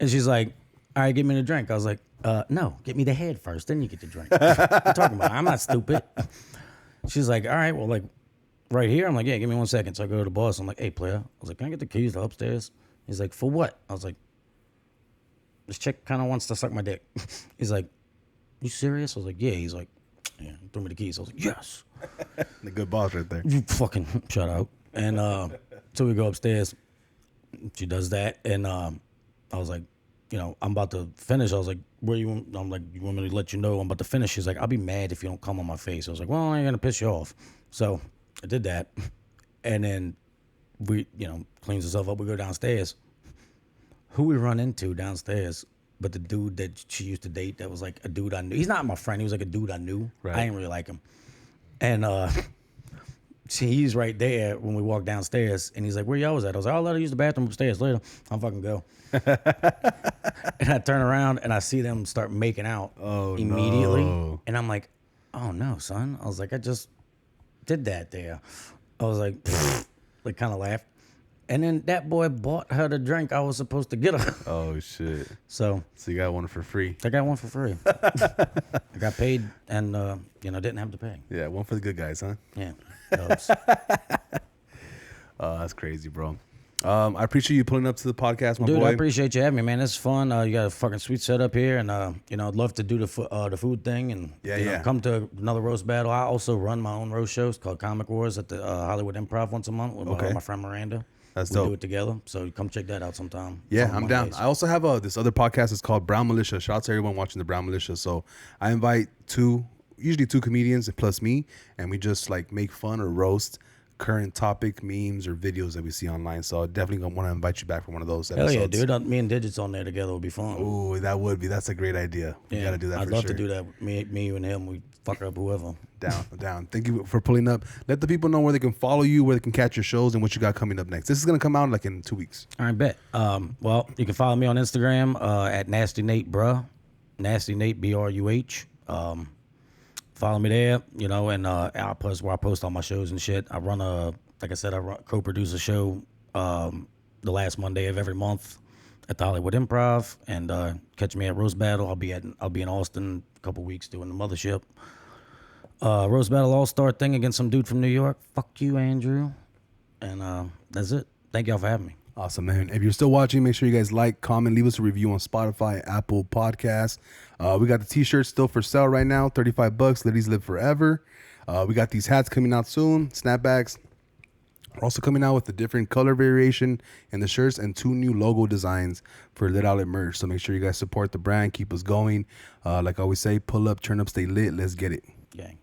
And she's like, all right, get me the drink. I was like, no, get me the head first, then you get the drink. What are you talking about? I'm not stupid. She's like, all right, well, like, right here? I'm like, yeah, give me 1 second. So I go to the boss. I'm like, hey, player. I was like, can I get the keys to upstairs? He's like, for what? I was like, this chick kind of wants to suck my dick. He's like, you serious? I was like, yeah. He's like, yeah, threw me the keys. I was like, yes. The good boss right there. You fucking shut up. And so we go upstairs. She does that. And I was like, I'm about to finish. I was like, I'm like, you want me to let you know I'm about to finish? She's like, I'll be mad if you don't come on my face. I was like, well, I ain't going to piss you off. So I did that. And then we, cleans herself up. We go downstairs. Who we run into downstairs but the dude that she used to date, that was like a dude I knew. He's not my friend. He was like a dude I knew. Right. I didn't really like him. And he's right there when we walk downstairs, and he's like, "Where y'all was at?" I was like, "I'll let her use the bathroom upstairs later. I'll fucking go." And I turn around and I see them start making out immediately, and I'm like, "Oh no, son!" I was like, "I just did that there." I was like, like kind of laughed, and then that boy bought her the drink I was supposed to get her. Oh shit! So you got one for free. I got one for free. I got paid and didn't have to pay. Yeah, one for the good guys, huh? Yeah. That's crazy, bro. I appreciate you pulling up to the podcast, my Dude, boy. I appreciate you having me, man. It's fun. You got a fucking sweet setup here, and I'd love to do the food thing, and come to another roast battle. I also run my own roast shows called Comic Wars at the Hollywood Improv once a month with my friend Miranda. That's we dope. do it together, so come check that out sometime. Yeah, I'm down. I also have this other podcast. It's called Brown Militia. Shout out to everyone watching the Brown Militia. So I invite usually two comedians plus me, and we just like make fun or roast current topic memes or videos that we see online. So I definitely want to invite you back for one of those episodes. Hell yeah, dude. Me and Digits on there together would be fun. Ooh, that's a great idea. We got to do that. I'd love to do that. Me, you, and him. We fuck up whoever. Down. Thank you for pulling up. Let the people know where they can follow you, where they can catch your shows, and what you got coming up next. This is gonna come out like in 2 weeks. All right, bet. Well, you can follow me on Instagram at Nasty Nate Bruh, Nasty Nate BRUH. Follow me there, and I'll post where I post all my shows and shit. I co-produce a show the last Monday of every month at the Hollywood Improv, and catch me at Roast Battle. I'll be in Austin a couple weeks doing the Mothership. Roast Battle All-Star thing against some dude from New York. Fuck you, Andrew. And that's it. Thank y'all for having me. Awesome, man. If you're still watching, make sure you guys like, comment, leave us a review on Spotify, Apple Podcasts. We got the t-shirts still for sale right now, $35. Ladies live forever. We got these hats coming out soon, snapbacks. We're also coming out with a different color variation in the shirts and 2 new logo designs for Lit Outlet merch. So make sure you guys support the brand, keep us going. Like I always say, pull up, turn up, stay lit. Let's get it. Gang.